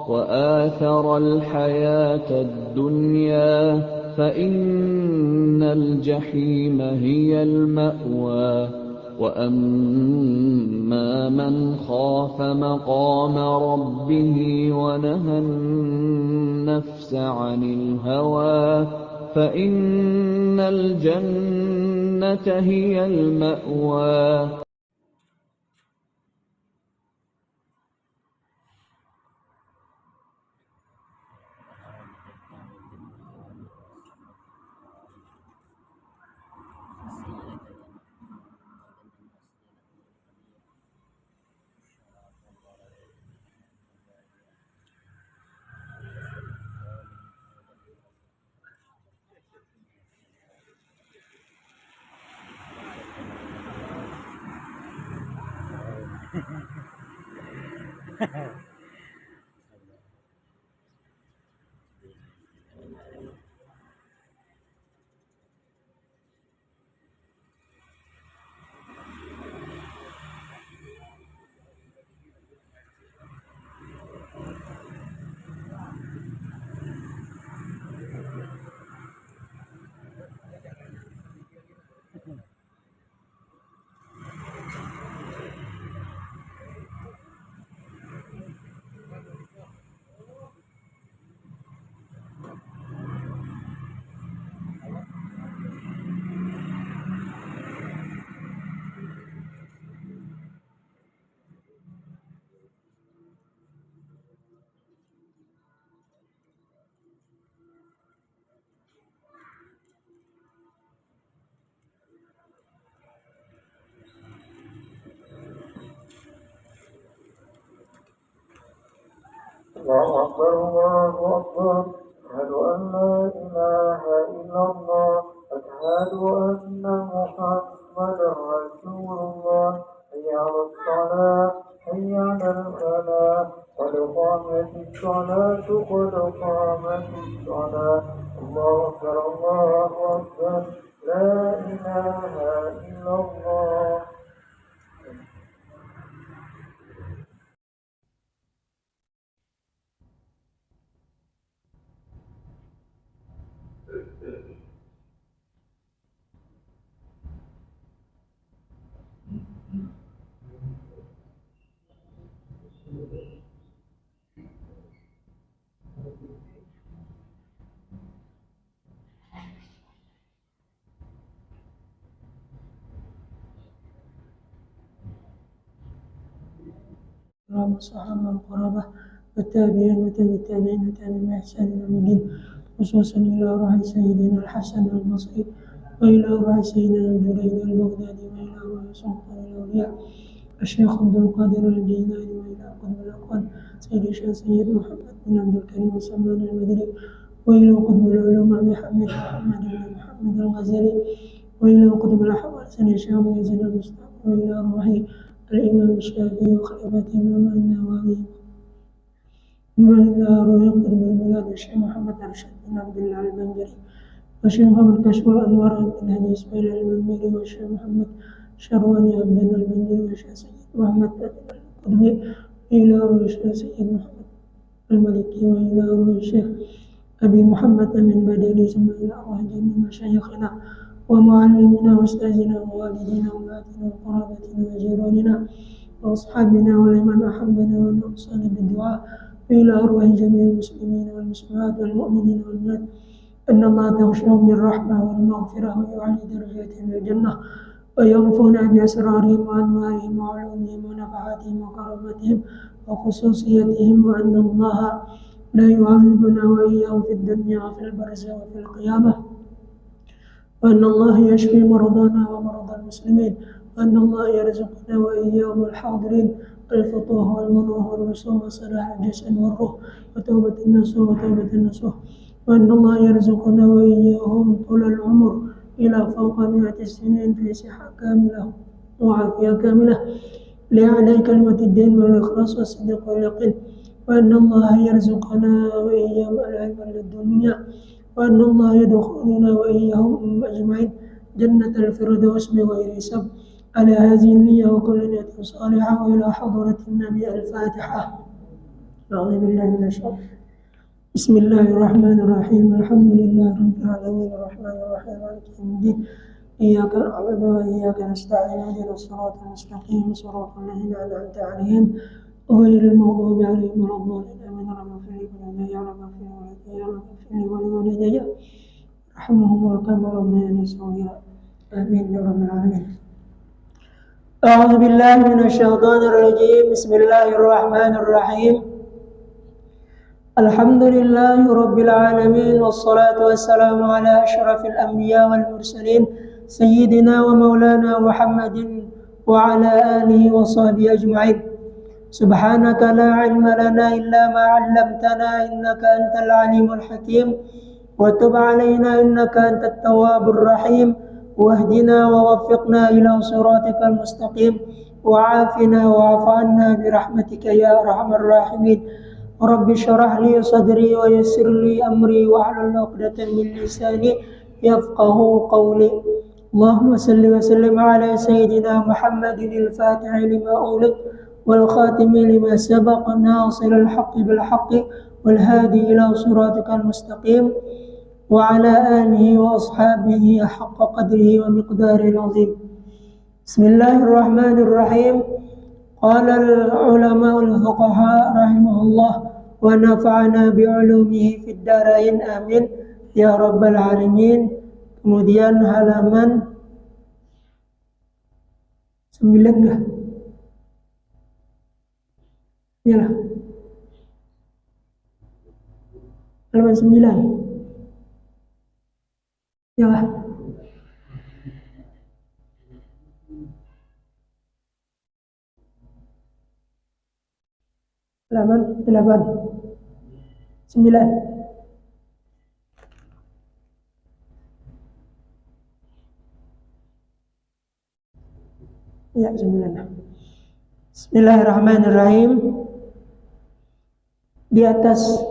وآثر الحياة الدنيا فإن الجحيم هي المأوى وأما من خاف مقام ربه ونهى النفس عن الهوى فإن الجنة هي المأوى. الله أكبر الله أكبر أشهد أن لا إله إلا الله أشهد أن محمدا رسول الله حي على الصلاة حي على الفلاح قد قامت الصلاة قد قامت الصلاة الله أكبر الله أكبر لا إله إلا الله. والصحابة والقرابة والتابعين وتابع التابعين وتابعين بإحسان إلى يوم الدين خصوصا إلى روح سيدنا الحسن البصري وإلى روح سيدنا الجليل البغدادي وإلى روح سلطان الأولياء الشيخ عبد القادر الجيلاني وإلى قطب الأقوال سيد الشيخ سيد محمد بن عبد الكريم سلمان المدني وإلى قطب العلوم أبي حميد محمد بن محمد الغزالي وإلى قطب الأحوال سيد الشيخ يزيد المصطفى وإلى روح الإمام الشافعي وخليفة إمام النووي وإلى روح قطب البلاد الشيخ محمد رشيد بن عبد الله البنجري والشيخ محمد كشف الأنوار بن هدي إسماعيل المنبري والشيخ محمد شرواني عبد الله البنجري والشيخ سيد محمد القطبي وإلى روح الشيخ سيد محمد المالكي وإلى روح الشيخ أبي محمد من بدري ثم إلى روح جميع مشايخنا ومعلمنا وأستاذنا ووالدينا وأمهاتنا وقرابتنا وجيراننا وأصحابنا ولمن أحبنا ونوصانا بالدعاء وإلى أرواح جميع المسلمين والمسلمات والمؤمنين والمؤمنات أن الله تغشاهم بالرحمة والمغفرة ويعلي درجاتهم في الجنة ويغفرنا بأسرارهم وأنوارهم وعلومهم ونفحاتهم وكرامتهم وخصوصيتهم وأن الله لا يعذبنا وإياهم في الدنيا وفي البرزخ وفي القيامة وأن الله يشفي مرضانا ومرضى المسلمين وأن الله يرزقنا وإياهم الحاضرين الفتوح والمنوح والرسوم وصلاح الجسد والروح وتوبة النصوح وتوبة النصوح وأن الله يرزقنا وإياهم طول العمر إلى فوق 100 سنين في صحة كاملة وعافية كاملة لأعلى كلمة الدين والإخلاص والصدق واليقين وأن الله يرزقنا وإياهم العلم للدنيا وأن الله يدخلنا وإياهم أجمعين جنة الفردوس بغير حساب على هذه النية وكل نية صالحة وإلى حضرة النبي الفاتحة. أعوذ بالله من الشيطان. بسم الله الرحمن الرحيم. الحمد لله رب العالمين الرحمن الرحيم مالك يوم الدين. إياك نعبد وإياك نستعين اهدنا الصراط المستقيم صراط الذين أنعمت عليهم غير المغضوب عليهم ولا الضالين آمين. رب اغفر لي ولوالدي رب اغفر لي ولوالدي رب اغفر لي ولوالدي ارحمهم كما ربياني صغيرا آمين يا رب العالمين. أعوذ بالله من الشيطان الرجيم. بسم الله الرحمن الرحيم. الحمد لله رب العالمين والصلاة والسلام على أشرف الأنبياء والمرسلين سيدنا ومولانا محمد وعلى آله وصحبه أجمعين. سبحانك لا علم لنا إلا ما علمتنا إنك أنت العليم الحكيم وتب علينا إنك أنت التواب الرحيم واهدنا ووفقنا إلى صراطك المستقيم وعافنا واعف عنا برحمتك يا أرحم الراحمين. رب اشرح لي صدري ويسر لي أمري واحلل عقدة من لساني يفقه قولي. اللهم صل وسلم على سيدنا محمد الفاتح لما أغلق والخاتم لما سبق ناصر الحق بالحق والهادي إلى صراطك المستقيم وعلى آله وأصحابه حق قدره ومقداره العظيم. بسم الله الرحمن الرحيم. قال العلماء الفقهاء رحمه الله ونفعنا بعلومه في الدارين آمين ya rabbal alamin. Kemudian halaman 9 lah. Iyalah. Halaman 9. Iyalah. Halaman 8. 9. Ya, 9. Bismillahirrahmanirrahim. Di atas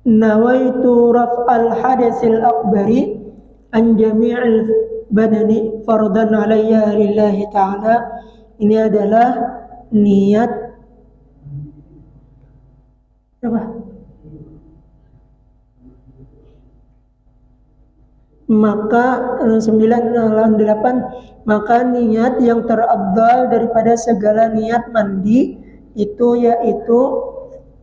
nawaitu raf'al hadasil akbari an jami'il badani fardan alayya lillahi ta'ala. Ini adalah niat apa? Maka 9-8 maka niat yang terafdal daripada segala niat mandi itu yaitu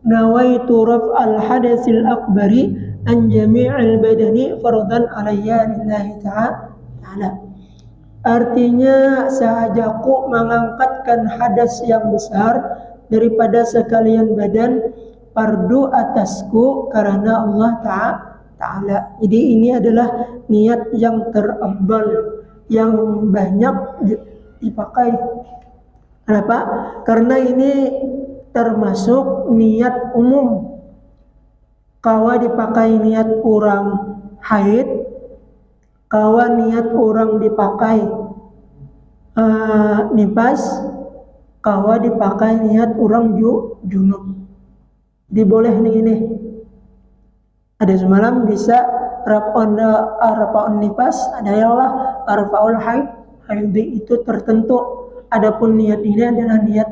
nawaitu raf'al hadasil akbari an jami'il badani fardan alayya lillahi ta'ala. Artinya sahajaku mengangkatkan hadas yang besar daripada sekalian badan fardu atasku karena Allah Ta'ala. Jadi ini adalah niat yang terafdal yang banyak dipakai. Kenapa? Karena ini termasuk niat umum. Kawa dipakai niat orang haid, kawa niat orang dipakai nifas, kawa dipakai niat orang junub. Diboleh nih ini. Ada semalam bisa rafa'un nifas, ada yang lah rafa'ul haid itu tertentu. Adapun niat ini adalah niat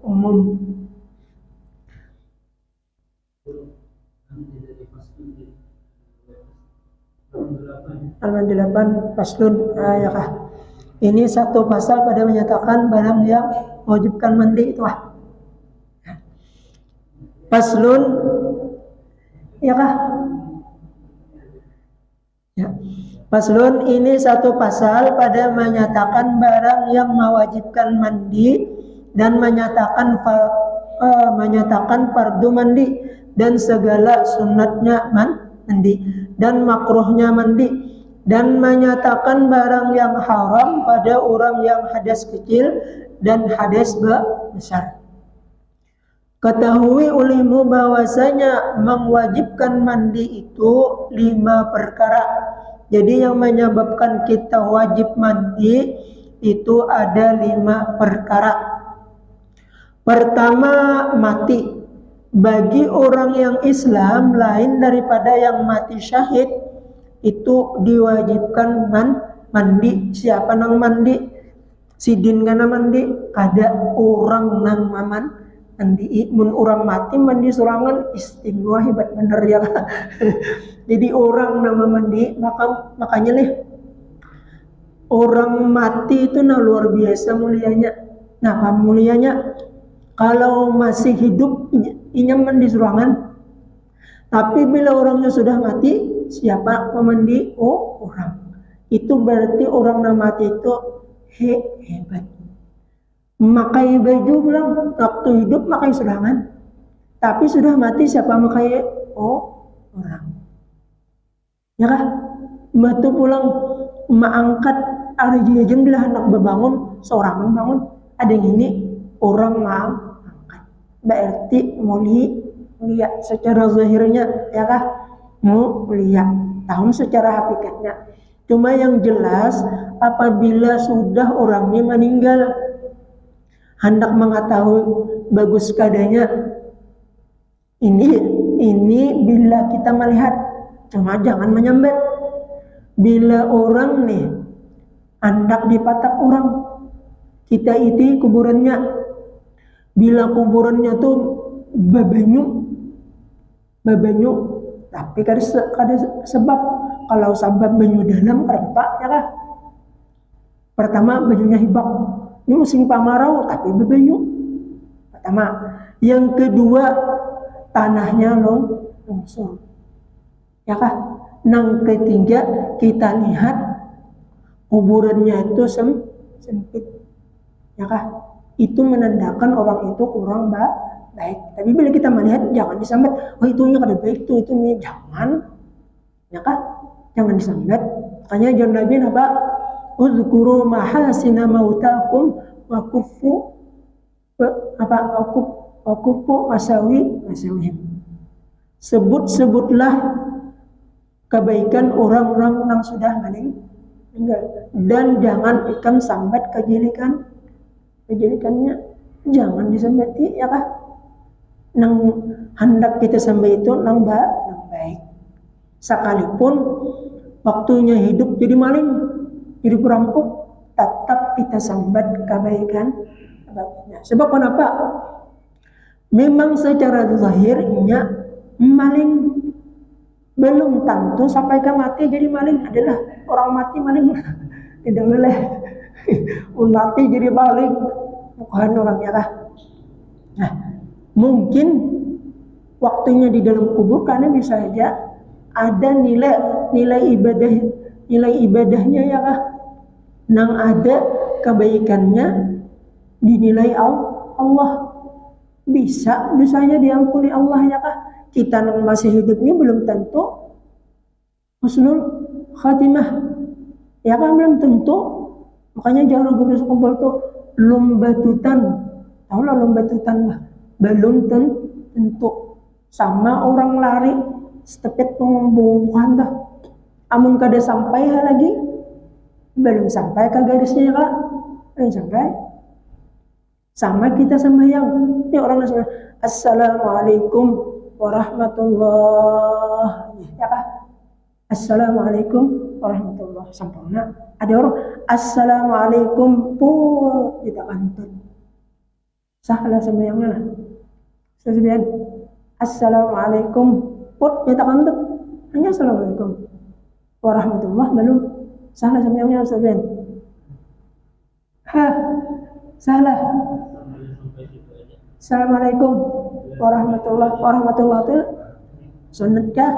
umum. Halaman 8 faslun ya kah? Ini satu pasal pada menyatakan barang yang mewajibkan mandi itu lah. Faslun ya kah? Ya. Faslun ini satu pasal pada menyatakan barang yang mewajibkan mandi dan menyatakan fardu mandi dan segala sunatnya mandi dan makruhnya mandi dan menyatakan barang yang haram pada orang yang hadas kecil dan hadas besar. Ketahui ulimu bahwasanya mewajibkan mandi itu 5 perkara. Jadi yang menyebabkan kita wajib mandi itu ada 5 perkara. Pertama, mati. Bagi orang yang Islam lain daripada yang mati syahid itu diwajibkan mandi. Siapa nang mandi? Sidin kana mandi? Kada orang nang mandi mun orang mati mandi sorangan istimewa hebat bener ya. Jadi orang nama mandi makanya nih orang mati itu nah luar biasa mulianya. Nah apa mulianya? Kalau masih hidup inya mandi sorangan, tapi bila orangnya sudah mati siapa memandi? Oh orang. Itu berarti orang yang mati itu hebat. Makai baju bilang waktu hidup makai sorangan, tapi sudah mati siapa makai? Oh orang. Ya kah? Batu pulang mengangkat ada jin bila hendak berbangun seorang bangun ada yang ini orang mengangkat. Berarti mulia secara zahirnya ya kah? Mulia. Tahun secara hakikatnya. Cuma yang jelas apabila sudah orangnya meninggal hendak mengetahui bagus keadaannya ini bila kita melihat, cuma jangan menyambat. Bila orang nih hendak dipatak orang, kita iti kuburannya, bila kuburannya tuh babanyu tapi kada sebab. Kalau sabab banyu dalam kenapa ya kah? Pertama bajunya hibak, ini musim pamarau tapi berbanyu. Pertama, yang kedua tanahnya longsor, ya kah? Yang ketiga kita lihat kuburannya itu sempit, ya kah? Itu menandakan orang itu kurang baik. Tapi bila kita melihat jangan disambat, oh itunya kada baik itu jangan, ya kah? Jangan disambat. Makanya jangan Nabi apa? Uzkuru mahasina mautakum wa kuffu masawihim. Sebutlah kebaikan orang-orang yang sudah meninggal dan jangan ikan sambat kejelekannya. Jangan disambati ya kah? Nang hendak kita sambat itu nang baik. Sekalipun waktunya hidup jadi maling, jadi perampok, tetap kita sambat kebaikan. Sebab kenapa? Memang secara zahirnya maling belum tentu sampai ke mati jadi maling adalah orang mati maling. Tidak boleh mati jadi maling, bukan orangnya kah? Nah, mungkin waktunya di dalam kubur karena bisa saja ada nilai ibadahnya ya kah? Nang ada kebaikannya dinilai Allah, bisa dosanya diampuni Allah ya kah? Kita nang masih hidup ini belum tentu husnul khatimah ya kan, belum tentu. Makanya jangan ragu kumpul tuh lomba tutan, tahu lah lomba tutan lah, belum tentu sama orang lari setepet bukan dah. Amun kada sampai lagi, belum sampai ke garisnya ya belum sampai. Sama kita sembahyang, ini orang sembahyang, assalamualaikum warahmatullahi ya kah? Assalamualaikum warahmatullahi sempurna. Ada orang assalamualaikum pun tidak kantun. Sahlah sembahyangnya lah. Sesuai assalamualaikum put kita kantut hanya assalamualaikum warahmatullah belum salah sembahyangnya Ustaz. Salah. Assalamualaikum warahmatullah itu sunnat kah?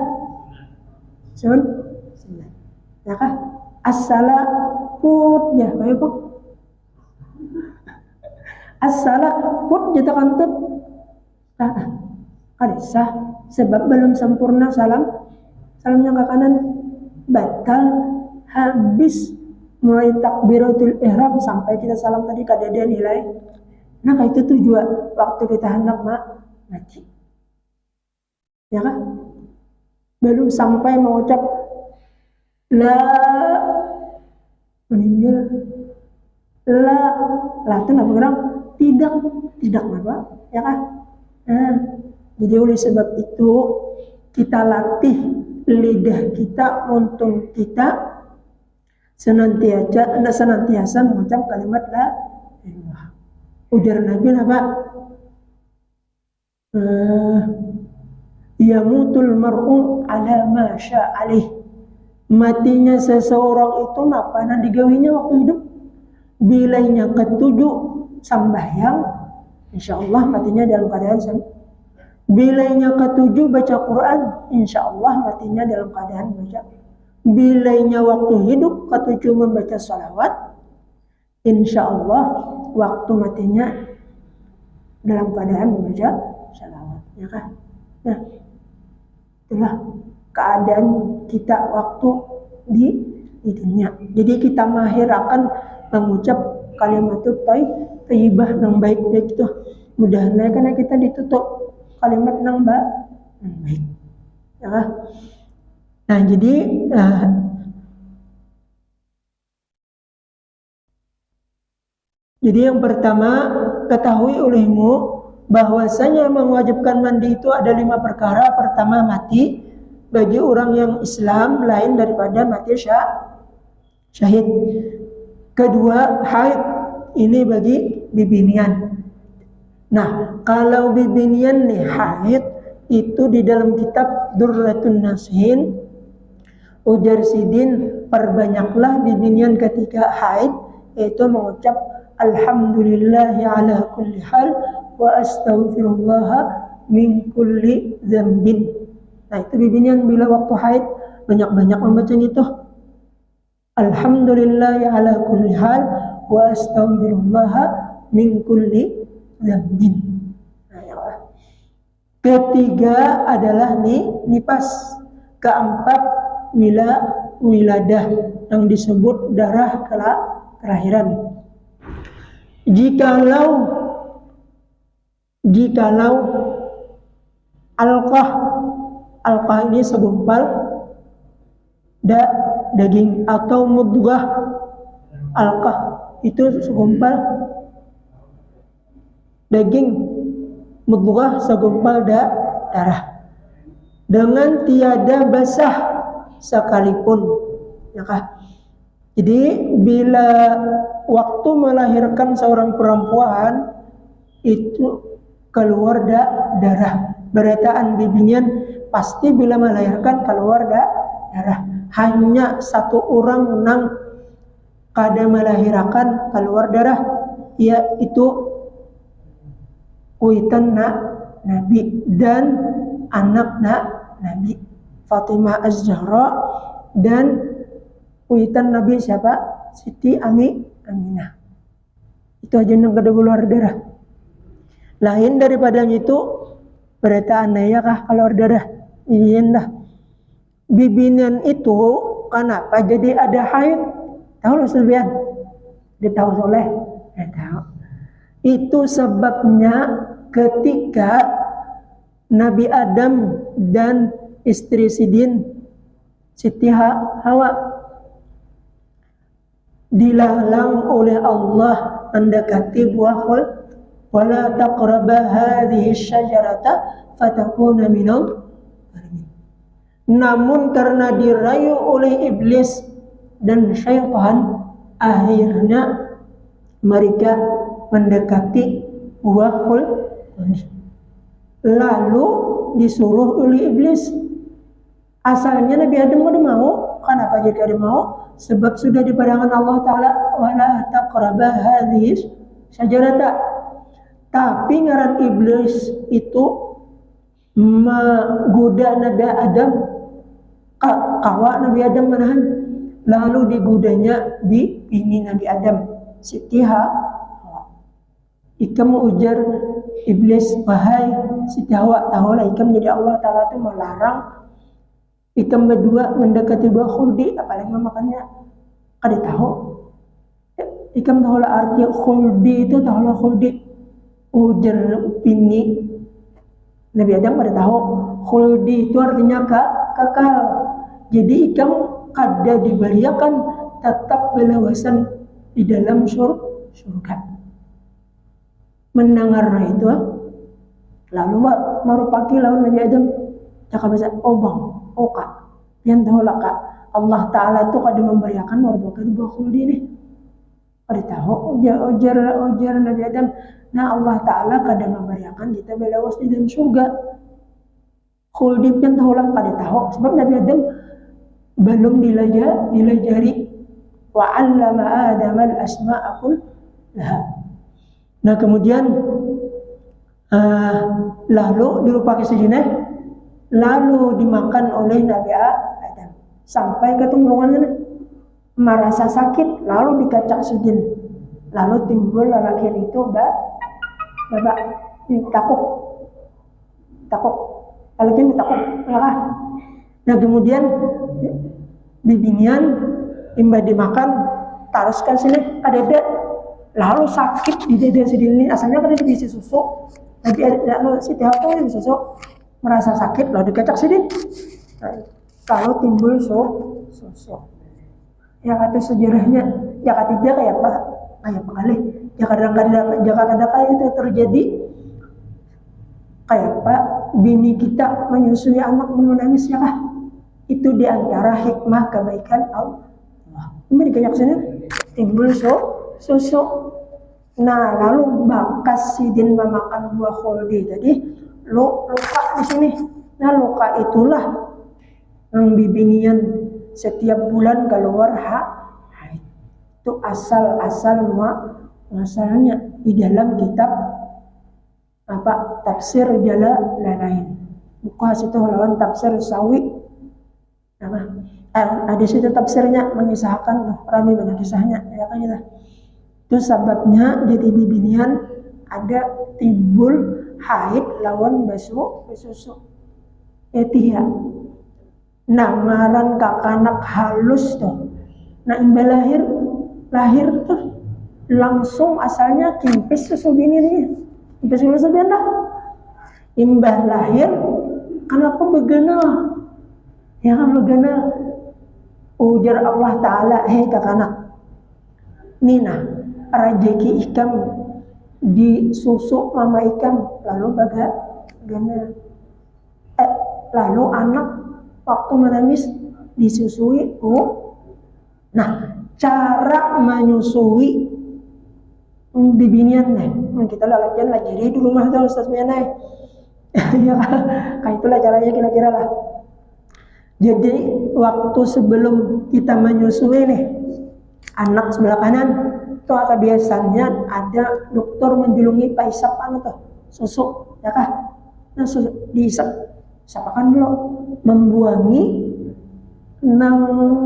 Sunnat. Ya kah? As-salam ya, baik Pak. As-salam kita kantut. Ada sah sebab belum sempurna salamnya ke kanan batal habis mulai takbiratul ihram sampai kita salam tadi kada ada nilai. Nah itu tujuan waktu kita hendak mati ya kan, belum sampai mengucap la meninggal la itu nak bergerak tidak apa ya kan. Jadi oleh sebab itu kita latih lidah kita untuk kita senantiasa mengucap kalimat la ilaha. Ujar Nabi apa? Yamutul mar'u ala ma sya'alih. Matinya seseorang itu napana digawinya waktu hidup. Bilainya ketujuh sambahyang, insyaallah matinya dalam keadaan sambahyang. Bilainya ketujuh baca Quran, insyaallah matinya dalam keadaan baca. Bilainya waktu hidup ketujuh membaca salawat, insyaallah waktu matinya dalam keadaan membaca salawat, ya kan? Nah, itulah keadaan kita waktu di dunia. Jadi kita mahir akan mengucap kalimat thayyibah yang baik-baik itu. Mudah-mudahan karena kita ditutup kalimat yang baik. Ya kan? Nah, jadi yang pertama, ketahui olehmu bahwasanya mewajibkan mandi itu ada 5 perkara. Pertama, mati bagi orang yang Islam lain daripada mati syahid. Kedua, haid, ini bagi bibinian. Nah, kalau bibinian nih haid itu di dalam kitab Durratun Nasihin, ujar Sidin, perbanyaklah bibinian ketika haid, yaitu mengucap alhamdulillahi ala kulli hal wa astaghfirullah min kulli dzambin. Nah, itu bibinian bila waktu haid banyak-banyak membaca itu. Alhamdulillahi ala kulli hal wa astaghfirullah min kulli dzambin. Nah, ya. Ketiga adalah nifas. Keempat wiladah yang disebut darah kelahiran. Jikalau alqah ini segumpal daging, atau mudghah, alqah itu segumpal daging, mudghah segumpal darah, dengan tiada basah sekalipun, ya kah? Jadi bila waktu melahirkan seorang perempuan itu keluar darah, berataan bibinian pasti bila melahirkan keluar darah. Hanya satu orang nang kada melahirkan keluar darah, yaitu kuitan Nabi dan anak Nabi Fatimah Az-Zahra, dan kuitan Nabi siapa? Siti Aminah. Itu aja yang kada keluar darah. Lain daripada itu berataan ya kah keluar darah. Iya dah. Bibinian itu kenapa jadi ada haid? Tahu loh Sylvian? Dia tahu soleh? Ya tahu. Itu sebabnya ketika Nabi Adam dan istri Sidin Siti Hawa dilarang oleh Allah mendekati buah khul, wala taqraba hadhihi syajarata fatakuna minal. Namun karena dirayu oleh iblis dan syaitan, akhirnya mereka mendekati buah khul, lalu disuruh oleh iblis. Asalnya Nabi Adam udah mau. Kenapa jadi ada mau? Sebab sudah dipadangkan Allah Ta'ala wala taqraba hadhihi syajarata. Tapi ngaran iblis itu menggoda Nabi Adam, kawa Nabi Adam menahan, lalu digodanya bini Nabi Adam, Siti Hawa. Ikam ujar iblis, wahai Siti Hawa, tahulah ikam jadi Allah Ta'ala itu melarang ikam berdua mendekati buah khuldi, apalagi memakannya. Kada tahu. Ikam tahulah arti khuldi itu, tahulah khuldi. Ujar bini Nabi Adam pada tahu khuldi itu artinya kekal. Jadi ikam kada diberiakan tetap belawasan di dalam surga. Mendengar itu, lalu marupaki lawan Nabi Adam cakap bahasa obang. Oh kak, yang tahu lah kak, Allah Ta'ala itu kada memberiakan marupaki buah khuldi nih. Pada tahu ujar Nabi Adam, nah Allah Ta'ala kadang memberiakan kita belawas di dalam surga. Khuldi kan tahulah pada tahu sebab Nabi Adam belum dilajari wa 'allama Adam al-asma'a kullaha. Nah kemudian lalu dirupakan sejenak, lalu dimakan oleh Nabi Adam sampai ke tunggungannya merasa sakit, lalu dikacak sudin, lalu timbul lelaki itu babak takut lelaki ini takut ya. Nah kemudian bibinian imbah dimakan taruskan sini kadede, lalu sakit di dada sedini, asalnya kadede diisi susu, tapi ada si tiap ini susu merasa sakit, lalu dikacak sedin, lalu timbul susu. Ya kata sejarahnya, ya ketiga kayak kali, ya kadang-kadang itu terjadi kayak Pak bini kita menyusui anak menangis ya kah? Itu diantara hikmah kebaikan Allah. Ini dikayak sini timbul susu. Nah lalu bakas sidin memakan buah khuldi tadi luka di sini. Nah luka itulah yang bibinian setiap bulan keluar haid. Itu asal masalahnya di dalam kitab tafsir Jalalain. Buka situ lawan tafsir Sawi. Ada situ tafsirnya mengisahkan rami mana kisahnya ya kan gitu. Itu sebabnya jadi bibinian ada timbul haid lawan basusu. Etiha. Nah ngaran kakanak halus tuh. Nah imbah lahir tuh langsung asalnya kimpis susu bini nih. Kimpis susu bini dah. Imbah lahir kenapa begenal? Ya kan begenal. Ujar Allah Ta'ala, hei kakanak. Nina rajeki ikam di susu mama ikam lalu begenal. Lalu anak waktu menangis disusui. Nah cara menyusui bibinian nih kita latihan lagi di rumah tuh Ustaz Mianai ya kayak itulah caranya kira-kira lah. Jadi waktu sebelum kita menyusui nih anak sebelah kanan tuh biasanya ada dokter menjulungi paisap tuh susu ya kah. Nah susu disapakan dulu membuangi nang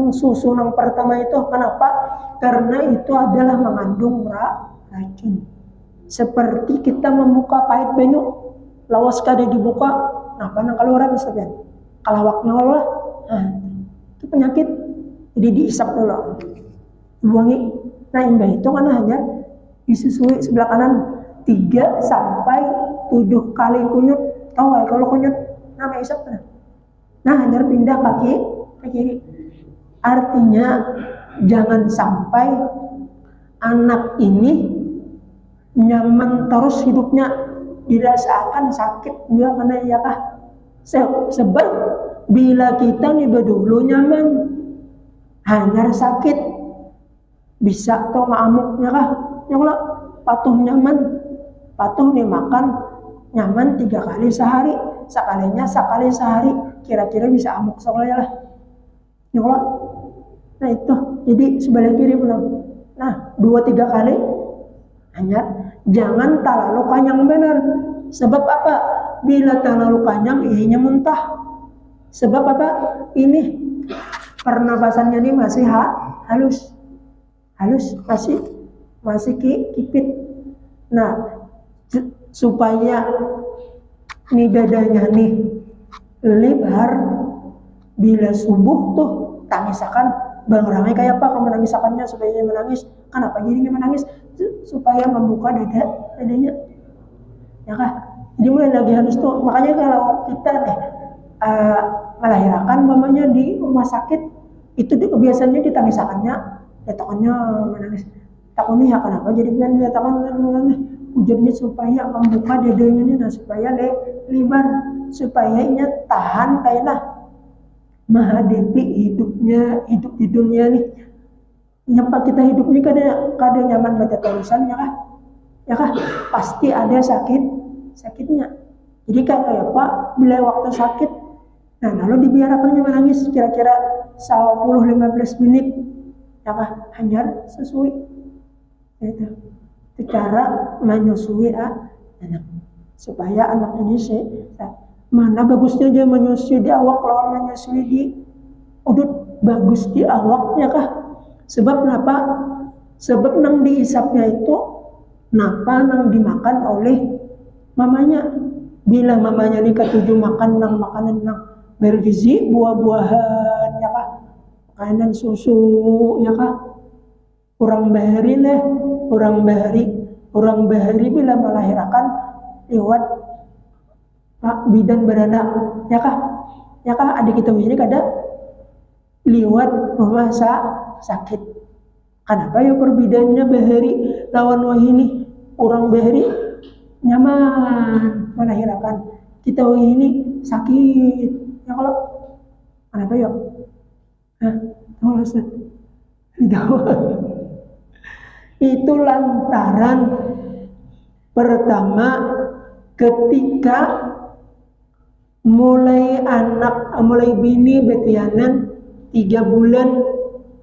susu nang pertama itu. Kenapa? Karena itu adalah mengandung racun. Seperti kita membuka pahit banyu, lawas kada dibuka, apa nang keluaran Ustaz? Kalawaknya Allah, itu penyakit. Jadi diisap dulu, dibuangi. Nah imbah itu kan hanya disusui sebelah kanan 3 sampai 7 kali kunyut. Tahu gak kalau kunyut? Nama isap kan? Nah hanya pindah kaki ke kiri. Artinya jangan sampai anak ini nyaman terus hidupnya, dirasakan sakit juga karena ya kah? Sebab bila kita nih dulu nyaman hanya sakit bisa atau ngamuknya kah? Yang lo patuh nyaman, patuh nih makan nyaman 3 kali sehari, sekali sehari, kira-kira bisa amuk soalnya lah. Ya Allah. Nah itu, jadi sebelah kiri pulang. Nah 2-3 kali, hanya jangan terlalu kanyang benar. Sebab apa? Bila terlalu kanyang, ianya muntah. Sebab apa? Ini pernapasannya ini masih halus, masih kipit. Nah supaya nih dadanya nih lebar, bila subuh tuh tangisakan bang ramai kayak apa kamu menangisakannya supaya dia menangis. Kenapa jadi dia menangis? Supaya membuka dadanya ya kah? Jadi mulai lagi harus tuh. Makanya kalau kita nih melahirkan mamanya di rumah sakit itu biasanya ditangisakannya, datokannya menangis. Takutnya ya kenapa jadi pengen datokan menangis? Ujarnya supaya membuka dadanya nih, nah supaya lebar, supaya ini tahan kayaklah menghadapi hidup di dunia nih. nyapa kita hidup ini kada nyaman baca tulisan ya kah pasti ada sakitnya. Jadi kayak apa bila waktu sakit, nah lalu dibiarkannya menangis kira-kira 10-15 menit ya kah hanya sesuai itu cara menyusui anak supaya anak ini mana bagusnya dia menyusui di awak lawan menyusui di udut. Bagus di awaknya kah sebab kenapa? Sebab nang diisapnya itu napa nang dimakan oleh mamanya. Bila mamanya ni ketujuh makan nang makanan nang bergizi, buah-buahan ya kah, makanan susu ya kah, kurang bahari bila melahirkan lewat bidan beranak ya kah adik kita ini kada lewat rumah sakit. Kenapa ya perbidannya bahari lawan wahini orang bahari nyaman melahirkan, kita ini sakit ya kalau kenapa ya? Tahu Ustaz? Tahu. Itu lantaran pertama ketika mulai bini betianan 3 bulan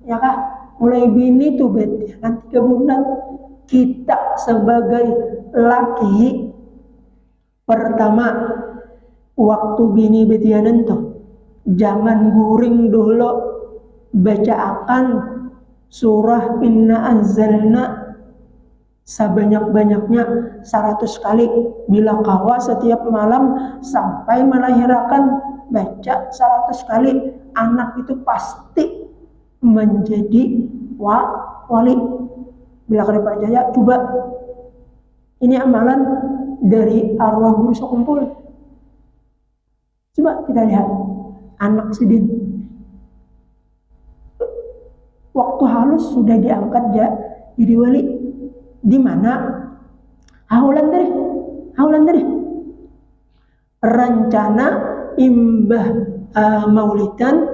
ya kah, mulai bini tuh betianan 3 bulan, kita sebagai laki pertama waktu bini betianan tuh jangan guring dulu bacaakan surah Inna Anzalna sebanyak-banyaknya 100 kali. Bila kawa setiap malam sampai melahirkan baca 100 kali, anak itu pasti menjadi wali. Bila kada percaya coba, ini amalan dari arwah guru sekumpul. Coba kita lihat anak sidin waktu halus sudah diangkat jadi wali. Di mana? Haulan dari rencana imbah maulidan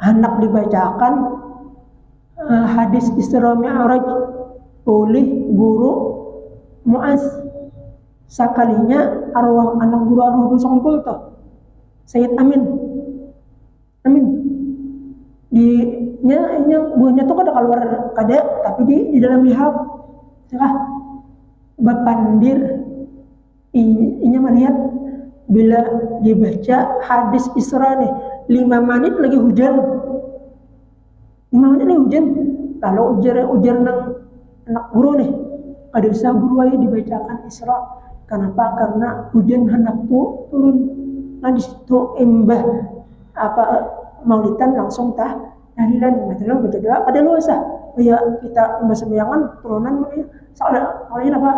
anak dibacakan hadis Isra Mi'raj oleh guru Muaz. Sakalinya anak guru sekumpul tuh Sayyid Amin buahnya tuh kada keluar kada, tapi di dalam mihrab ya bapandir inya melihat bila dibaca hadis Isra nih 5 menit lagi hujan, lalu ujar nang anak guru nih ada usah guru aja dibacakan Isra. Kenapa? Karena hujan hendakku turun. Nah disitu embah maulidan langsung tahlilan material baca doa ada luasa ya kita embah sembayangan turunan soalnya apa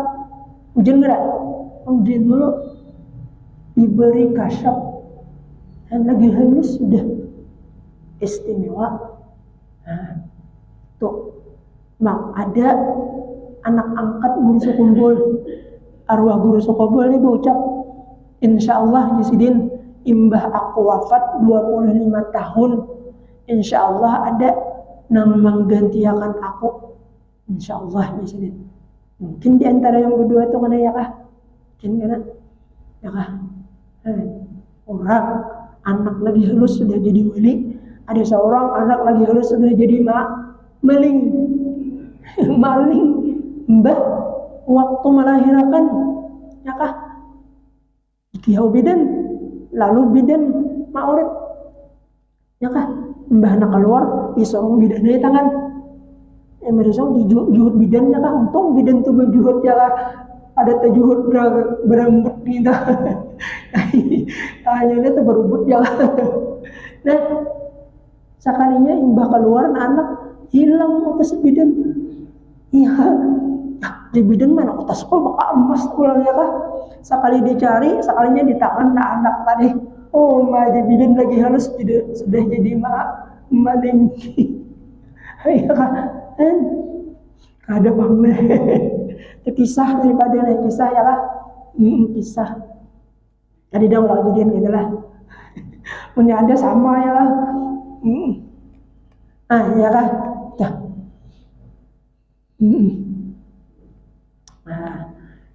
hujan dulu diberi kasyaf dan lagi halus sudah istimewa. Nah tuh ada anak angkat guru sekumpul arwah guru sekumpul ini berucap insyaallah Jasidin imbah aku wafat 25 tahun, insyaallah ada nang menggantikan aku, insyaallah Jasidin. Mungkin di antara yang berdua itu mana ya kah? Mungkin kana ya kah? Orang anak lagi halus sudah jadi wali, ada seorang anak lagi halus sudah jadi maling. Mbah waktu melahirkan ya kah? Dikiau bidan lalu bidan ma'urut ya kah mbah nak keluar disorong bidan dari tangan merusong dijuhut bidan ya kah untung bidan tuh berjuhut ya kah ada terjuhut berembut gitu hanya dia tuh berubut ya kah. Nah sekalinya imbah keluar anak hilang atas bidan iya di bidan mana atas kok maka emas pulang ya kah. Sekali dicari, sekalinya di tangan anak tadi. Oh, di bidan lagi halus sudah jadi maling. Ya kan? Ada pamer. Kisah daripada lain kisah ya lah. Kisah. Tadi dah ulang jadian gitu lah. Punya ada sama ya lah. Ya lah.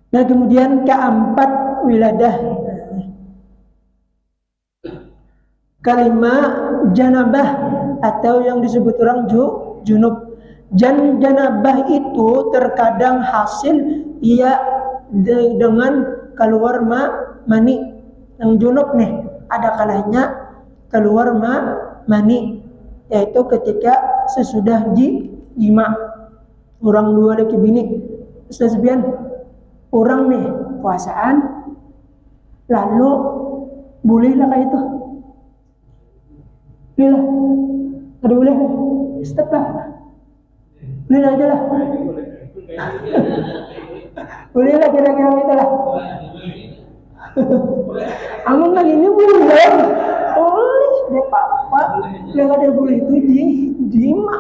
Nah kemudian keempat wiladah, kalimat janabah atau yang disebut orang junub. Janabah itu terkadang hasil ia dengan keluar mani. Yang junub nih ada kalanya keluar mani, yaitu ketika sesudah jima. Orang dua laki bini, Ustaz Bian, orang nih puasaan lalu bolehlah kayak itu. Bolehlah. Ada boleh. Stop lah. Boleh aja lah. Boleh lah kira-kira gitu lah. Amun lagi ini boleh. Boleh deh papa. Yang ada boleh itu jima.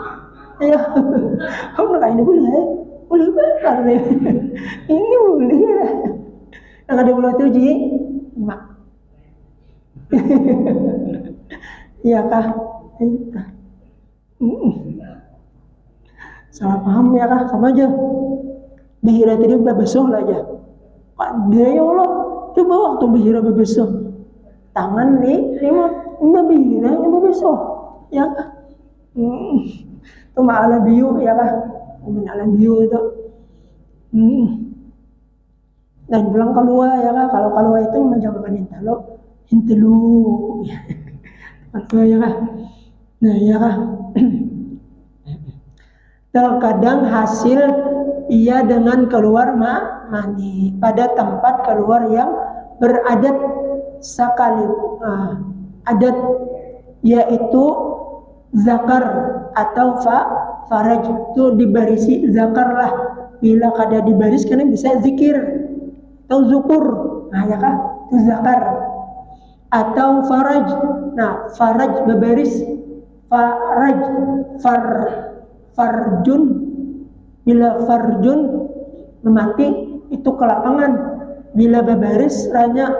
Ya. Amun kayak ini boleh. Boleh banget deh. Ini boleh lah. Yang ada boleh itu jima. Iya kah? Salah paham ya kah? Sama aja. Bihira tadi bebesoh lah aja. Pak dia ya Allah. Coba waktu bihira bebesoh. Tangan nih, lima bihira yang bebesoh. Ya kah? Itu ma'ala biu ya kah? Ma'ala biu itu. Dan pulang keluar ya kah? Kalau keluar itu menjawabkan hintelu. Apa ya kah? Nah ya kah? Terkadang hasil ia dengan keluar mani pada tempat keluar yang beradat sekali adat, yaitu zakar atau faraj. Itu dibarisi zakar lah, bila kada dibaris karena bisa zikir atau zukur. Nah ya kah? Itu zakar atau faraj. Nah faraj berbaris, faraj farjun, bila farjun memati itu kelapangan, bila berbaris ranya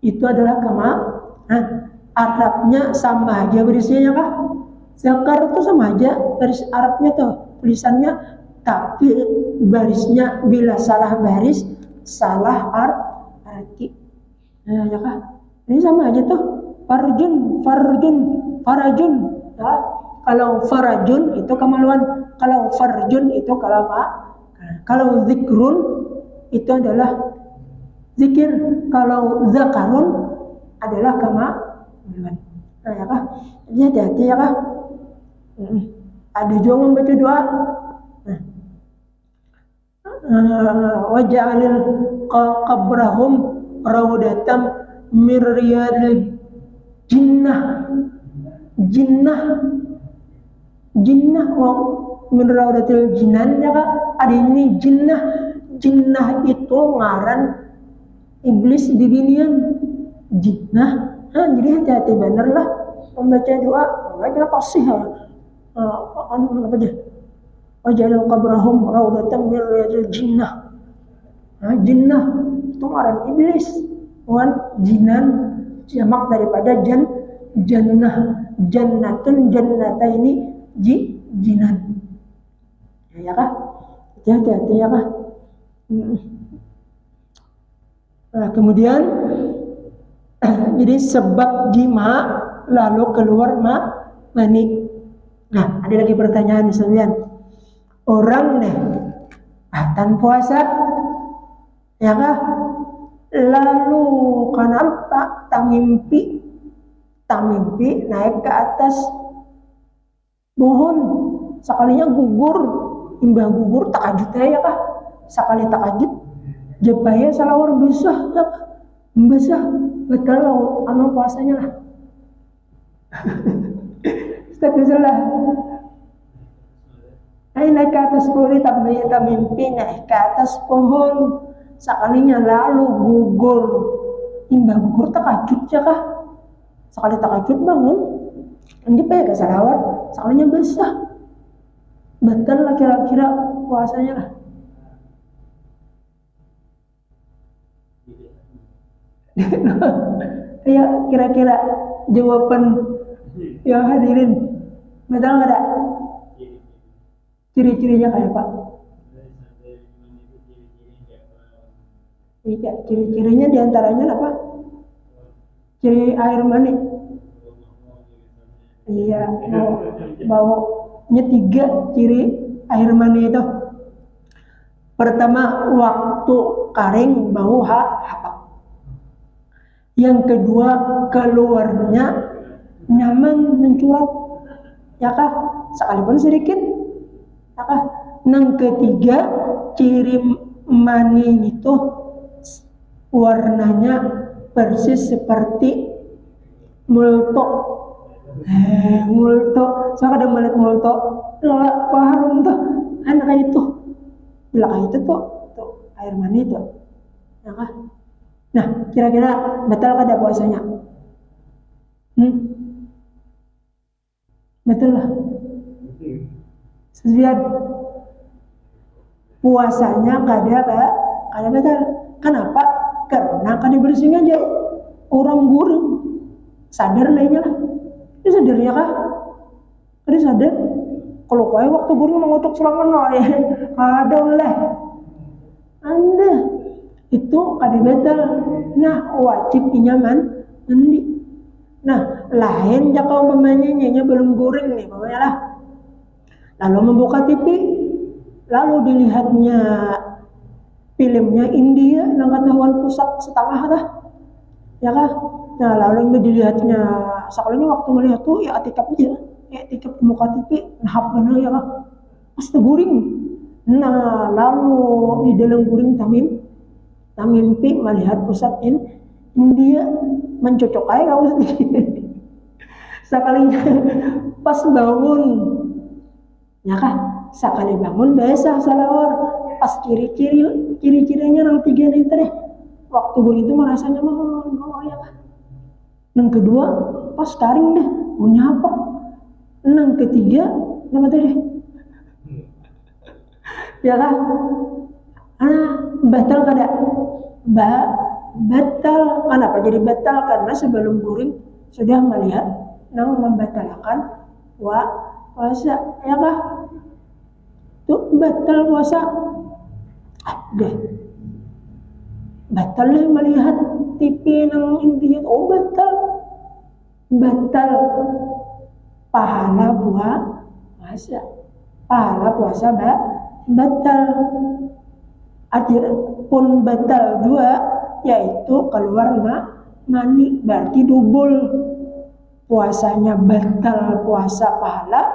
itu adalah kama. Nah Arabnya sama aja barisnya kah? Zakar itu sama aja baris Arabnya tuh tulisannya, tapi barisnya bila salah baris salah arti. Nah ya kah? Ini sama aja tuh. Farjun, farajun. Nah, kalau farajun itu kemaluan, kalau farjun itu kalau apa? Kalau zikrun itu adalah zikir, kalau zakarun adalah kemaluan. Nah ya kah? Jadi hati-hati ya kah? Ada juga membaca doa. Waja'alil qabrahum rawdatam miryadil jinnah wa min rawdatil jinan ya kak. Ada ini jinnah itu ngaran iblis di binian jinnah. Jadi hati-hati bener lah membaca doa. Enggak pasti apa aja. Waja'alil qabrahum rawdatam miryadil jinnah. Jinnah itu ngaran iblis. Jinan jamak daripada jannah. Jannatun jannata ini jinan. Ya kah? Hati-hati ya kah? Nah, kemudian jadi sebab jima lalu keluar mani. Nah, ada lagi pertanyaan misalnya. Orang nih tan puasa ya kah? Lalu kenapa tak mimpi naik ke atas pohon, sekalinya gugur, imbah gugur takajud ya kah? Sekali takajud jepaya salawar besah ya kah? Besah betul anu puasanya lah. Astagfirullah. Naik ke atas pohon, tak mimpi naik ke atas pohon, sekalinya lalu gugur, imbah gugur takajud ya kah? Sekali takajud bangun, lanjut ya ke salawat, sekalinya basah, betul lah kira-kira puasanya lah. Ya kira-kira jawaban yang hadirin, betul nggak ada? Ciri-cirinya kayak apa? Iya, ciri-cirinya diantaranya apa? Ciri air mani. Iya, baunya 3 ciri air mani itu. Pertama, waktu kering bau hapak. Yang kedua, keluarnya nyaman mencurat, ya kah? Sekalipun sedikit, ya kah? Yang ketiga, ciri mani itu warnanya persis seperti multo. Multo, saya kadang melihat multo, lola paham tuh, anak itu, belakang itu tuh air mani itu, ya kah? Nah, kira-kira betul kada puasanya? Betul lah. Sesuai puasanya kada betul. Kenapa? Karena kada bersihnya aja orang gurung. Sadar lainnya lah. Dia sadar ya kah? Kada sadar. Kalau kau waktu gurung mengutuk selama ya, ada lah. Anda itu kada betul. Nah, wajib nyaman mandi. Nah, lain jika umpamanya belum guring nih, pokoknya lah. Lalu membuka TV, lalu dilihatnya filmnya India, Nangkatahuan Pusat setengah dah, ya kah? Nah, lalu dilihatnya, sekalinya waktu melihat tuh ya etikap aja, ya etikap membuka TV, nah benar ya kah? Pasti guring. Nah, lalu di dalam guring tamimpi melihat pusat India mencocok aja kamu sendiri. Sekalinya pas bangun, ya kah? Sekali bangun biasa salawar. Pas ciri-cirinya nang 3 nih teh. Waktu gue itu merasa nyaman, ya kah? Yang kedua pas taring deh, punya apa? Yang ketiga nama teh deh. Ya kah? Batal kada? Batal. Kenapa jadi batal? Karena sebelum guring sudah melihat nang membatalkan puasa, ya kah? Tuh batal puasa. Deh. Batal lah melihat TV nang India. Oh batal. Batal pahala puasa. Pahala puasa batal. Adapun batal 2 yaitu keluar mani, berarti double. Puasanya batal puasa pahala,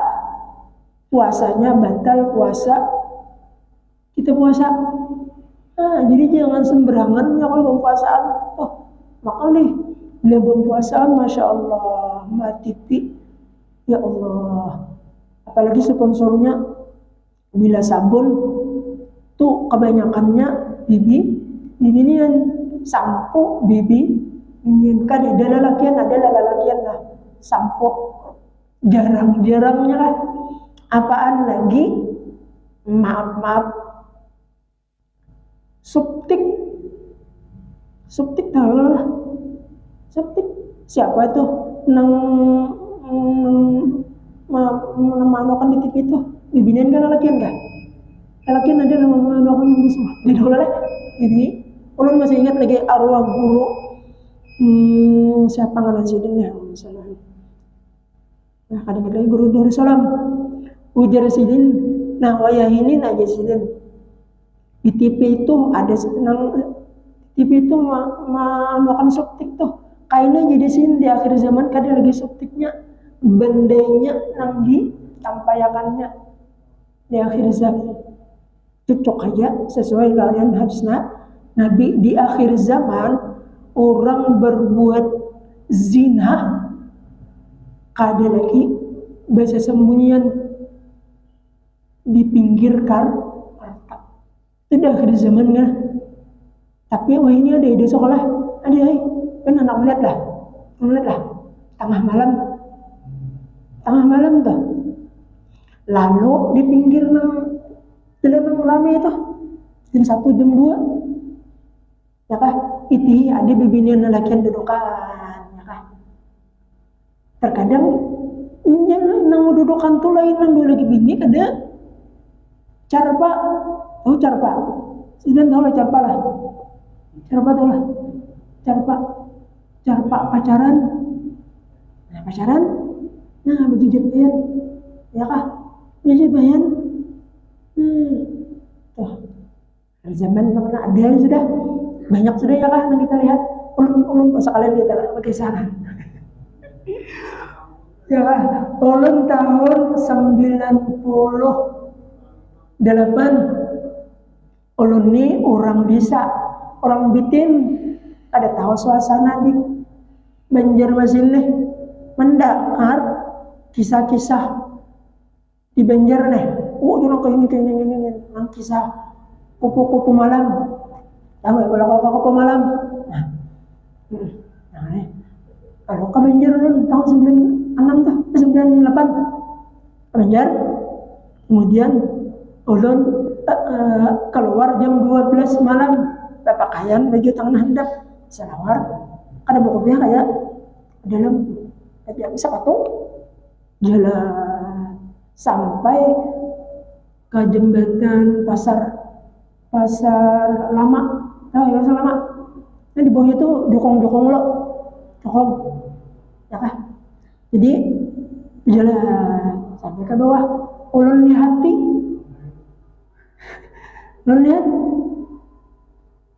puasanya batal puasa kita puasa. Jadi jangan sembarangan ya kalau puasaan. Maka nih bila puasaan masya Allah mati ya Allah. Apalagi sponsornya bila sabun tuh kebanyakannya bibi-bibian sampo bibi ingin kan ada lelakian lah sampo jarang-jarangnya lah. Apaan lagi? Maaf subtik tahu lah. Subtik siapa tuh nang memanukan di TV itu bibinan kan lelakian kan? Lelakian ada nama memanukan semua. Jadi lah ini ulun masih ingat lagi arwah guru siapa ngaran sidin ya misalnya. Nah kadang lagi guru Darussalam ujar sidin. Nah wayah ini aja sidin di TV itu ada TV itu makan subtik tuh kayaknya jadi sin di akhir zaman kadang lagi subtiknya bendanya nanggi tampayakannya di akhir zaman cocok aja sesuai dengan hadisnya Nabi. Di akhir zaman orang berbuat zina kada lagi bahasa sembunyian di pinggir karta. Itu di akhir zaman kan. Tapi wah ini ada ide sekolah, ada kan anak melihat lah tengah malam tuh. Lalu di pinggir dalam rame itu jam 1 jam 2 ya kah? Itu ada bibinian lelakian dudukan ya kah? Terkadang nang dudukan tuh lain nang dua lagi bini kada Carpa, tahu carpa? Sebenarnya tahu lah carpa lah. Carpa tahu lah. Carpa pacaran. Nah pacaran, nah berjujur bayan, ya kah? Berjujur bayan. Tuh, zaman mana ada sudah banyak sudah ya kah? Nah kita lihat ulun sekalian kita pakai sana. Ya kah? Ulun tahun 98. Ulun ni orang bisa, orang bitin, ada tahu suasana di Banjarmasin nih, mendakar kisah-kisah di Banjar nih. Dulu kayak ini, kisah kupu-kupu malam. Tahu ya kalau kupu malam. Nah, kalau ke Banjar tahun 96 tuh, 98 ke Banjar. Kemudian ulun keluar jam 12 malam, pakaian baju tangan handap, selawar, ada buku kayak dalam kayak sepatu, jalan sampai ke jembatan pasar lama, tahu ya pasar lama? Nah di bawahnya tuh dukung lo, ya kan? Jadi jalan sampai ke bawah, ulun lihat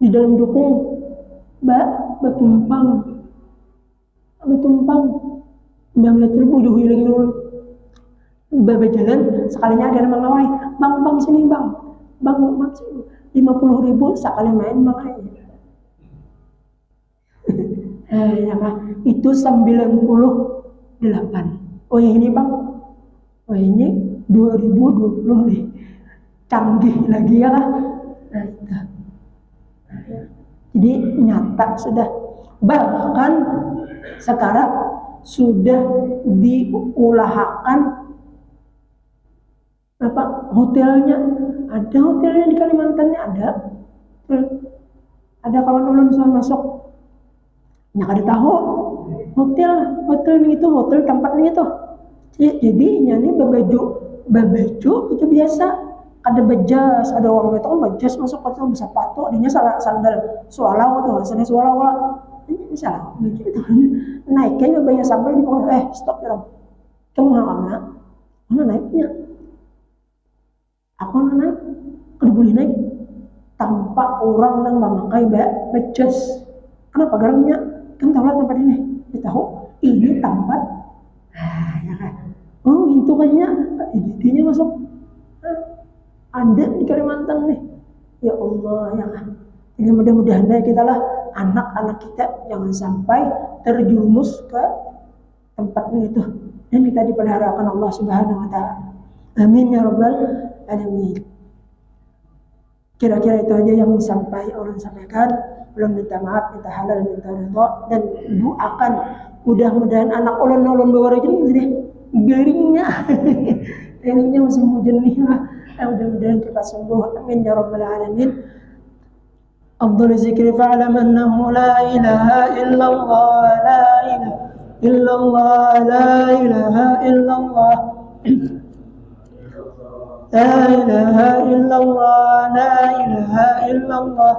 di dalam dukung betumpang udah melihat bujuh lagi dulu jalan sekalinya ada yang mengawai bang sini bang sini 50.000 sekali main bang aja. Ya kan itu 98. Oh ya ini bang, oh ini 2020 nih, canggih lagi ya kan. Nah itu. Jadi nyata sudah, bahkan sekarang sudah diusahakan hotelnya, ada hotelnya di Kalimantan ada kawan ulun soal masuk, nyak ada tahu hotel itu hotel tempat ini tuh. Jadi ini babaju itu biasa. Ada bejas, ada orang itu kan bejas masuk hotel bisa patok, adanya sandal sualau tuh, sandal sualau lah. Ini salah, baju itu naiknya banyak sampai di bawah. Stop ya, kamu mana naiknya? Aku naik, kada boleh naik tanpa orang yang memakai bejas. Kenapa garangnya? Kan tahu lah tempat ini. Kita tahu ini tempat. Ya kan? Oh, itu kayaknya idenya masuk. Ada di Kalimantan nih, ya Allah ya kan. Jadi mudah-mudahan kita lah anak-anak kita jangan sampai terjumus ke tempatnya itu, dan kita dipeliharakan Allah Subhanahu Wa Taala. Amin ya Rabbal Alamin. Kira-kira itu aja yang ulun sampaikan. Belum minta maaf, minta halal, minta ridho, dan doakan mudah-mudahan anak ulun bawa rajin jadi garingnya masih hujan nih lah. Mudah-mudahan kita sembuh. Amin ya Rabbal Alamin. Afdal zikri fa'lam annahu la ilaha illallah, la ilaha illallah, la ilaha illallah, la ilaha illallah, la ilaha illallah,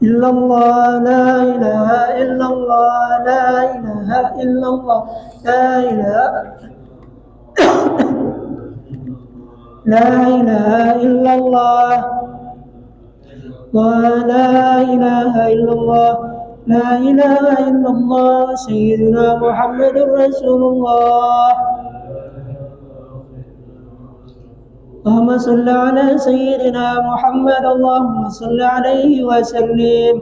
illallah, la ilaha illallah, la ilaha illallah, la ilaha لا إله إلا الله، لا إله إلا الله، لا إله إلا الله، سيدنا محمد رسول الله. اللهم صل على سيدنا محمد، اللهم صل عليه وسلم.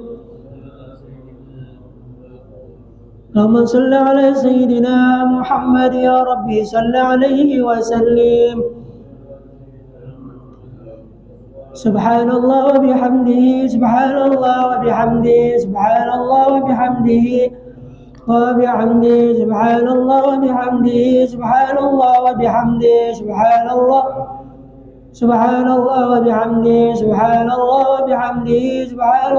اللهم صل على سيدنا محمد يا ربي صل عليه وسلم. سبحان الله وبحمده، سبحان الله وبحمده، سبحان الله وبحمده، سبحان الله وبحمده، سبحان الله وبحمده، سبحان الله وبحمده، سبحان الله وبحمده، سبحان الله وبحمده، سبحان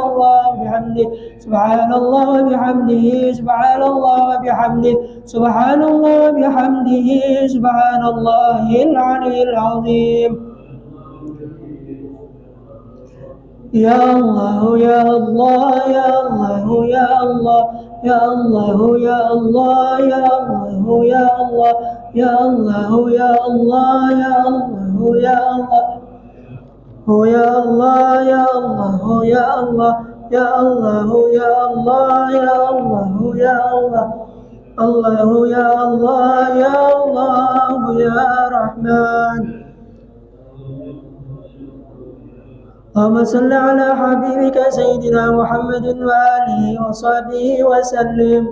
الله وبحمده، سبحان الله وبحمده، سبحان الله وبحمده، سبحان الله العلي العظيم. Ya Allah, Ya Allah, Ya Allah, Ya Allah, Ya Allah, Ya Allah, Ya Allah, Ya Allah, Ya Allah, Ya Allah, Ya Allah, Ya Allah. Oh ya Allah, ya Allah, oh ya Allah, ya Allah, oh ya Allah, ya Allah, oh ya Allah. Allah ya Allah, ya Allah, ya Rahman. اللهم صل على حبيبك سيدنا محمد وآله وصحبه وسلم.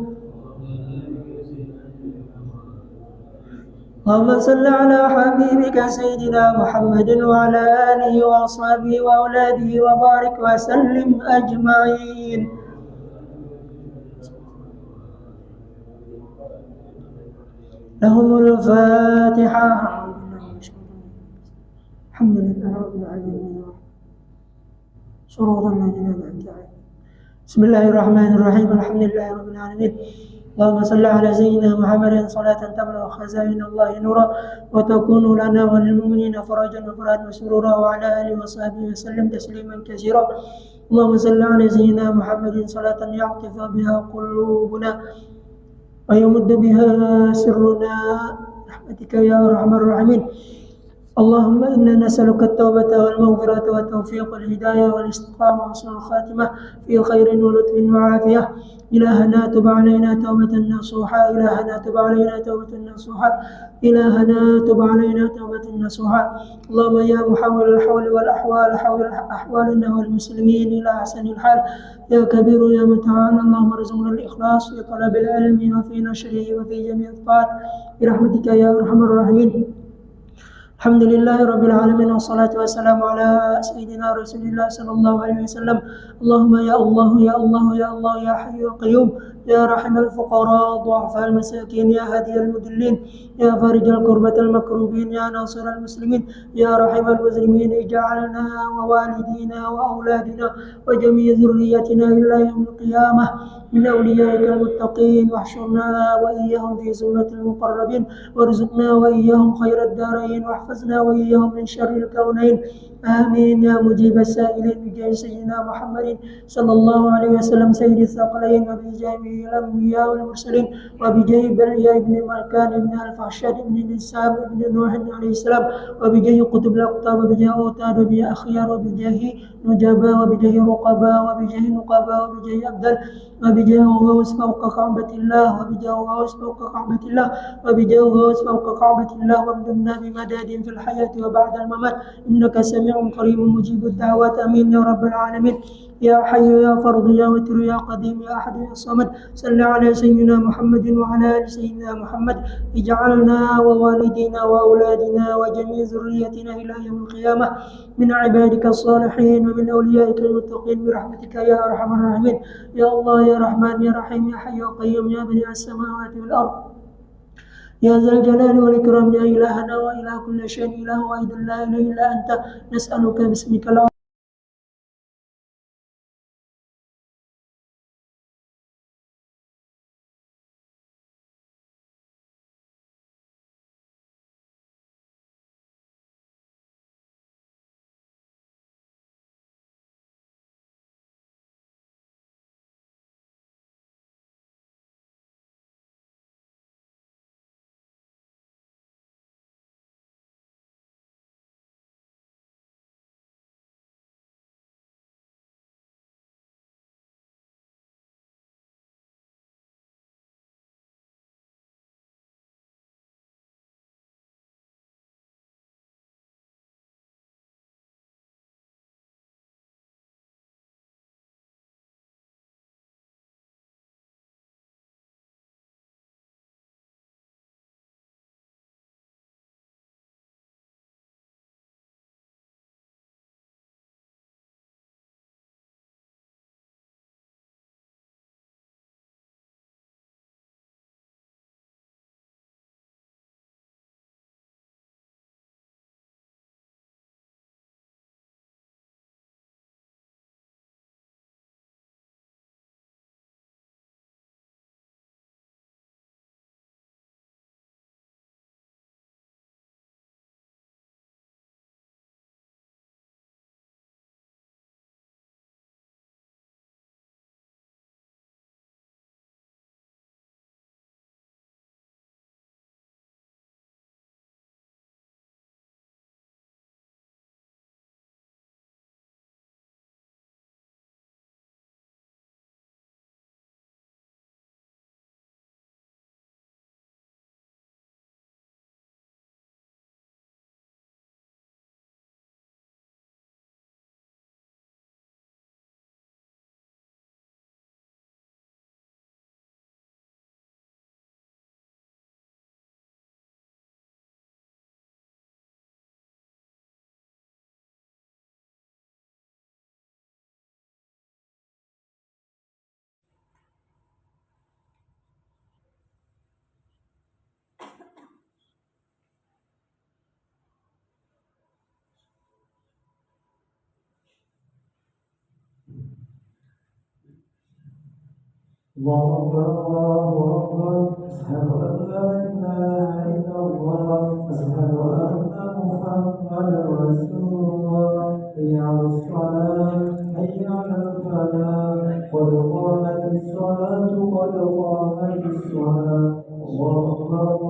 اللهم صل على حبيبك سيدنا محمد وعلى آله وأصحابه وأولاده وبارك وسلم أجمعين. لهم الفاتحة. الحمد لله رب العالمين. صراط الذين أنعمت عليهم. بسم الله الرحمن الرحيم. الحمد لله رب العالمين. اللهم صل على سيدنا محمد صلاة تملأ خزائن الله نورا وتكون لنا وللمؤمنين فرجا وفرحا وسرورا وعلى آله وصحبه وسلم تسليما كثيرا. اللهم صل على سيدنا محمد صلاة يعطف بها قلوبنا ويمد بها سرنا برحمتك يا أرحم الراحمين. اللهم إنا نسألك التوبة والمغفرة والتوفيق والهداية والاستقامة وحسن الخاتمة في خير ولطف وعافية. إلهنا تب علينا توبة نصوحا. إلهنا تب علينا توبة نصوحا. إلهنا تب علينا توبة نصوحا. اللهم يا محول الحول والأحوال حول أحوالنا والمسلمين إلى أحسن الحال. يا كبير يا متعال. اللهم ارزقنا الإخلاص في طلب العلم وفي نشره وفي جميع الطاعات برحمتك يا أرحم الراحمين. الحمد لله رب العالمين والصلاة والسلام على سيدنا رسول الله صلى الله عليه وسلم. اللهم يا الله يا الله يا الله يا حي يا قيوم يا رحم الفقراء ضعفاء المساكين يا هادي المذلين يا فارج الكربة المكروبين يا ناصر المسلمين يا رحم المسلمين اجعلنا ووالدينا وأولادنا وجميع ذريتنا إلى يوم القيامة من أوليائك المتقين واحشرنا وإياهم في زمرة المقربين وارزقنا وإياهم خير الدارين واحفظنا وإياهم من شر الكونين. آمين يا مجيب السائلين بجاه سيدنا محمد صلى الله عليه وسلم سيد الثقلين وبجاه الأنبياء والمرسلين وبجاه بليا بن ملكان بن الفحشاد بن نسام بن نوح عليه السلام وبجاه قطب الأقطاب وبجاه أوتاد وبجاه أخيار وبجاه نجبا وبجاه رقبا وبجاه نقبا وبجاه أبدل وبجاه غوث فوق كعبة الله وبجاه غوث فوق كعبة الله وبجاه غوث فوق كعبة الله وامددنا بمداد في الحياة وبعد الممات إنك سميع قريب مجيب الدعوات. آمين يا رب العالمين. يا حي يا فرض يا وتر يا قديم يا أحد يا صمد صل على سيدنا محمد وعلى آل سيدنا محمد. اجعلنا ووالدينا وأولادنا وجميع ذريتنا إلى يوم القيامة من عبادك الصالحين ومن أوليائك المتقين برحمتك يا أرحم الراحمين. يا الله يا رحمن يا رحيم يا حي يا قيوم يا بديع السماوات والأرض يا ذا الجلال والإكرام يا إلهنا وإله كل شيء إله واحد لا إله إلا أنت نسألك باسمك العظيم الله أكبر الله أكبر أشهد أن لا إله إلا الله أشهد أن محمدا رسول الله حي على الصلاة حي على الفلاح قد قامت الصلاة قد قامت الصلاة الله أكبر